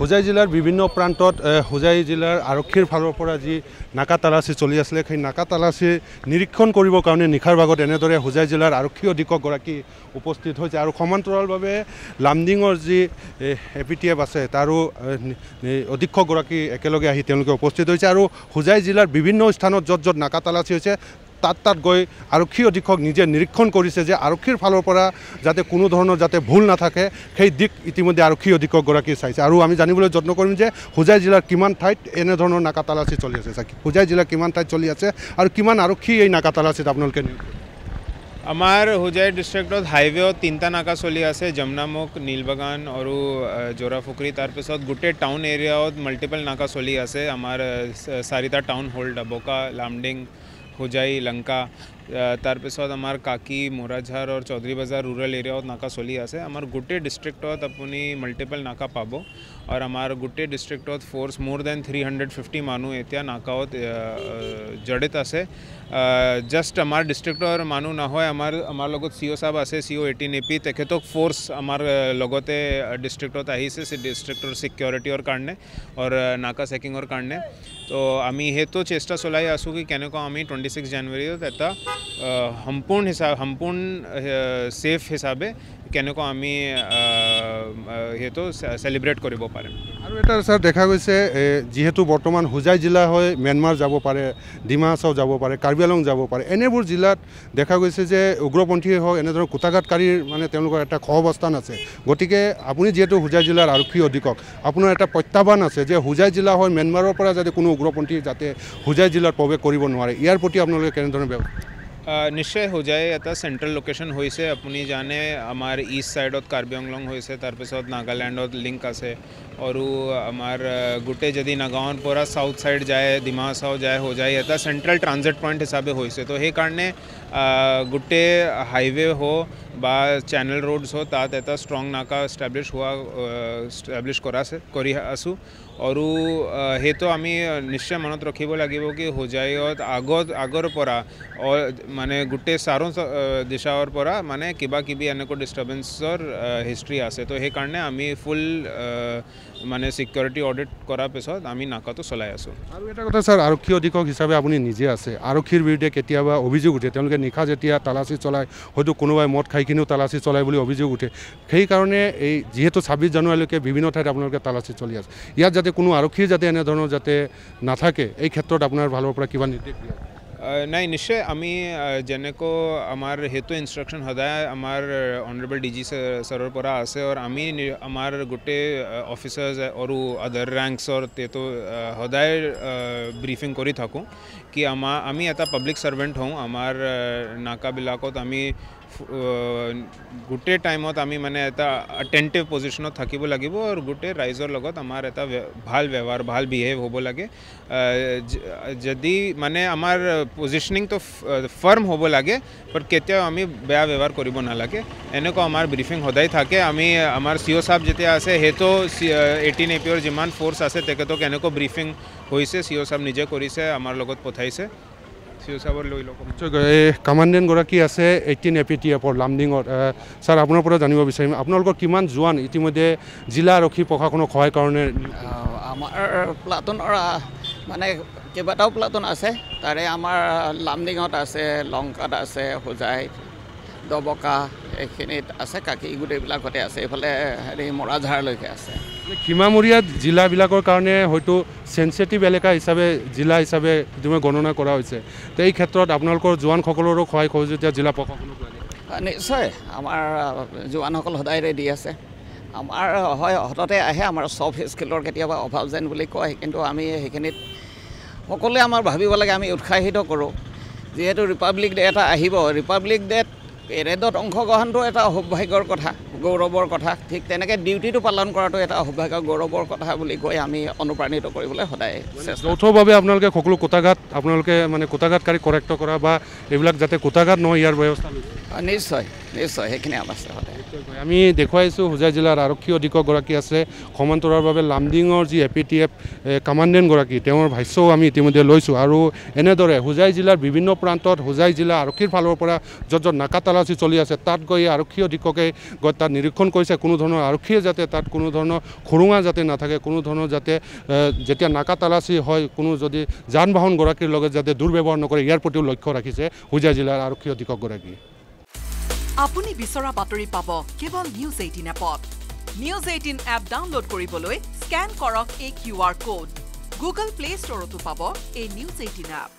হোজাই জিলাৰ বিভিন্ন প্ৰান্তত হোজাই জিলাৰ আৰক্ষীৰ ফালৰ পৰা যি নাকা তালাচী চলি আছিল সেই নাকা তালাচী নিৰীক্ষণ কৰিবৰ কাৰণে নিশাৰ ভাগত এনেদৰে হোজাই জিলাৰ আৰক্ষী অধীক্ষকগৰাকী উপস্থিত হৈছে আৰু সমান্তৰালভাৱে লামডিঙৰ যি এপিটিএফ আছে তাৰো অধীক্ষকগৰাকী একেলগে আহি তেওঁলোকে উপস্থিত হৈছে আৰু হোজাই জিলাৰ বিভিন্ন স্থানত য'ত য'ত নাকা তালাচী হৈছে তাত গৈ আৰক্ষী অধীক্ষক নিজে নিৰীক্ষণ কৰিছে যে আৰক্ষীৰ ফালৰ পৰা যাতে কোনো ধৰণৰ যাতে ভুল নাথাকে সেই দিক ইতিমধ্যে আৰক্ষী অধীক্ষকগৰাকী চাইছে আৰু আমি জানিবলৈ যত্ন কৰিম যে হোজাই জিলাৰ কিমান ঠাইত এনেধৰণৰ নাকা তালাচী চলি আছে হোজাই জিলাৰ কিমান ঠাইত চলি আছে আৰু কিমান আৰক্ষী এই নাকা তালাচীত আপোনালোকে আমাৰ হোজাই ডিষ্ট্ৰিক্টত হাইৱেত 3টা নাকা চলি আছে যমুনামুখ নীলবাগান আৰু জোৰাফুকৰি তাৰপিছত গোটেই টাউন এৰিয়াত মাল্টিপল নাকা চলি আছে আমাৰ 4টা টাউন হল ডাবোকা লামডিং হোজাই লংকা তাৰপিছত আমাৰ কাকি মোৰাঝাৰ আৰু চৌধুৰী বাজাৰ ৰুৰাল এৰিয়াত নাকা চলি আছে আমাৰ গোটেই ডিষ্ট্ৰিক্টত আপুনি মাল্টিপল নাকা পাব আৰু আমাৰ গোটেই ডিষ্ট্ৰিক্টত ফ'ৰ্চ মোৰ দেন 350 মানুহ এতিয়া নাকাত জড়িত আছে জাষ্ট আমাৰ ডিষ্ট্ৰিক্টৰ মানুহ নহয় আমাৰ লগত CO সাহেব আছে CO 18 AP তেখেতক ফ'ৰ্চ আমাৰ লগতে ডিষ্ট্ৰিক্টত আহিছে ডিষ্ট্ৰিক্টৰ সিকিউৰিটিৰ কাৰণে আৰু নাকা চেকিঙৰ কাৰণে তো আমি হেতু চেষ্টা চলাই আছোঁ কি কেনেকৈ আমি 26 জানুৱাৰীত এটা সম্পূৰ্ণ সেফ হিচাপে কেনেকৈ আমি হেতু সেলিব্ৰেট কৰিব পাৰিম আৰু এটা স্যাৰ দেখা গৈছে যেহেতু বৰ্তমান হোজাই জিলা হয় म्यांमार যাব পাৰে ডিমা হাছাও যাব পাৰে কাৰ্বি আংলং যাব পাৰে এনেবোৰ জিলাত দেখা গৈছে যে উগ্ৰপন্থীয়ে হওক এনেধৰণৰ কুটাঘাতকাৰীৰ মানে তেওঁলোকৰ এটা সহাৱস্থান আছে গতিকে আপুনি যেহেতু হোজাই জিলাৰ আৰক্ষী অধীক্ষক আপোনাৰ এটা প্ৰত্যাহ্বান আছে যে হোজাই জিলা হয় म्यांमाৰৰ পৰা যাতে কোনো উগ্ৰপন্থী যাতে হোজাই জিলাত প্ৰৱেশ কৰিব নোৱাৰে ইয়াৰ প্ৰতি আপোনালোকে কেনেধৰণৰ ব্যৱস্থা নিশ্চয় হোজাই এটা চেণ্ট্ৰেল লোকেশ্যন হৈছে আপুনি জানে আমাৰ ইষ্ট ছাইডত কাৰ্বি আংলং হৈছে তাৰপিছত নাগালেণ্ডত লিংক আছে আৰু আমাৰ গোটেই যদি নাগাঁৱৰ পৰা সাউথ সাইড যায় ডিমা হাছাও যায় হোজাই এটা চেণ্ট্ৰেল ট্ৰানজিট পইণ্ট হিচাপে হৈছে তো সেইকাৰণে গোটেই হাইৱে বা চেনেল ৰোডছ তাত এটা ষ্ট্ৰং নাকা এষ্টাব্লিছ কৰি আছোঁ আৰু সেইটো আমি নিশ্চয় মনত ৰাখিব লাগিব কি হোজাইত আগৰ পৰা মানে গোটেই চাৰো দিশাৰ পৰা মানে কিবা কিবি এনেকুৱা ডিষ্টাৰ্বেন্সৰ হিষ্ট্ৰী আছে তো সেইকাৰণে আমি ফুল মানে সিকিউৰিটি অডিট কৰাৰ পিছত আমি নাকাটো চলাই আছোঁ আৰু এটা কথা স্যাৰ আৰক্ষী অধীক্ষক হিচাপে আপুনি নিজে আছে আৰক্ষীৰ বিৰুদ্ধে কেতিয়াবা অভিযোগ উঠে তেওঁলোকে নিশা যেতিয়া তালাচী চলায় হয়তো কোনোবাই মদ খাই কিনেও তালাচী চলায় বুলি অভিযোগ উঠে সেইকাৰণে এই যিহেতু 26 জানুৱাৰীলৈকে বিভিন্ন ঠাইত আপোনালোকে তালাচী চলি আছে ইয়াত যাতে কোনো আৰক্ষীৰ যাতে এনেধৰণৰ যাতে নাথাকে এই ক্ষেত্ৰত আপোনাৰ ফালৰ পৰা কিবা নিৰ্দেশ দিয়ে নাই নিশ্চয় আমি যেনেকৈ আমাৰ হেতু ইনষ্ট্ৰাকশ্যন সদায় আমাৰ অনাৰেবল DG ছাৰৰ পৰা আছে আৰু আমি আমাৰ গোটেই অফিচাৰ্ছ আৰু আদাৰ ৰেংকছৰ তেতো সদায় ব্ৰিফিং কৰি থাকোঁ কি আমি এটা পাব্লিক ছাৰ্ভেণ্ট হওঁ আমাৰ নাকাবিলাকত আমি গোটেই টাইমত আমি মানে এটা অটেণ্টিভ পজিশ্যনত থাকিব লাগিব আৰু গোটেই ৰাইজৰ লগত আমাৰ এটা ভাল ব্যৱহাৰ ভাল বিহেভ হ'ব লাগে যদি মানে আমাৰ পজিশ্যনিংটো ফাৰ্ম হ'ব লাগে বাট কেতিয়াও আমি বেয়া ব্যৱহাৰ কৰিব নালাগে এনেকুৱা আমাৰ ব্ৰিফিং সদায় থাকে আমি আমাৰ CO সাহেব যেতিয়া আছে সেইটো 18 AP যিমান ফ'ৰ্চ আছে তেখেতক এনেকুৱা ব্ৰিফিং হৈছে CO সাহেব নিজে কৰিছে আমাৰ লগত পঠাইছে কামাণ্ডেণ্টগৰাকী আছে 18 APTFৰ লামডিঙত ছাৰ আপোনাৰ পৰা জানিব বিচাৰিম আপোনালোকৰ কিমান জোৱান ইতিমধ্যে জিলা আৰক্ষী প্ৰশাসনক সহায় কাৰণে আমাৰ প্লাটুনৰ মানে কেইবাটাও প্লাটুন আছে তাৰে আমাৰ লামডিঙত আছে লংকাত আছে হোজাই দবকা এইখিনিত আছে কাকি গোটেইবিলাকতে আছে এইফালে হেৰি মৰাঝাৰলৈকে আছে সীমামূৰীয়া জিলাবিলাকৰ কাৰণে হয়তো চেনচিটিভ এলেকা হিচাপে জিলা হিচাপে ইতিমধ্যে গণনা কৰা হৈছে তো এই ক্ষেত্ৰত আপোনালোকৰ জোৱানসকলৰো সহায় সহযোগিতা জিলা প্ৰশাসনক লাগে নিশ্চয় আমাৰ জোৱানসকল সদায় ৰেডি আছে আমাৰ হয় হঠাতে আহে আমাৰ চফ্ট স্কিলৰ কেতিয়াবা অভাৱ যেন বুলি কয় কিন্তু আমি সেইখিনিত সকলোৱে আমাৰ ভাবিব লাগে আমি উৎসাহিত কৰোঁ যিহেতু ৰিপাব্লিক ডে এটা আহিব ৰিপাব্লিক ডেত পেৰেডত অংশগ্ৰহণটো এটা সৌভাগ্যৰ কথা গৌৰৱৰ কথা ঠিক তেনেকৈ ডিউটিটো পালন কৰাটো এটা সৌভাগ্য গৌৰৱৰ কথা বুলি কৈ আমি অনুপ্ৰাণিত কৰিবলৈ সদায় যৌথভাৱে আপোনালোকে সকলো কুটাঘাত আপোনালোকে মানে কুটাঘাতকাৰী কৰেক্ট কৰা বা এইবিলাক যাতে কুটাঘাত নহয় ইয়াৰ ব্যৱস্থা লৈছে নিশ্চয় নিশ্চয় সেইখিনি আমাৰ আছে সদায় আমি দেখুৱাইছোঁ হোজাই জিলাৰ আৰক্ষী অধীক্ষকগৰাকী আছে সমান্তৰালভাৱে লামডিঙৰ যি APTF কমাণ্ডেণ্টগৰাকী তেওঁৰ ভাষ্যও আমি ইতিমধ্যে লৈছোঁ আৰু এনেদৰে হোজাই জিলাৰ বিভিন্ন প্ৰান্তত হোজাই জিলা আৰক্ষীৰ ফালৰ পৰা য'ত নাকা তালাচী চলি আছে তাত গৈ আৰক্ষী অধীক্ষকে গৈ তাত নিৰীক্ষণ কৰিছে কোনো ধৰণৰ আৰক্ষীয়ে যাতে তাত কোনো ধৰণৰ খুৰুঙা যাতে নাথাকে কোনো ধৰণৰ যাতে যেতিয়া নাকা তালাচী হয় কোনো যদি যান বাহনগৰাকীৰ লগত যাতে দুৰ্ব্যৱহাৰ নকৰে ইয়াৰ প্ৰতিও লক্ষ্য ৰাখিছে হোজাই জিলাৰ আৰক্ষী অধীক্ষকগৰাকী আপুনি বিচৰা বাতৰি পাব কেৱল নিউজ 18 এপত নিউজ 18 এপ ডাউনলোড কৰিবলৈ স্ক্যান কৰক এই QR কোড গুগল প্লে ষ্টৰতো পাব এই নিউজ 18 এপ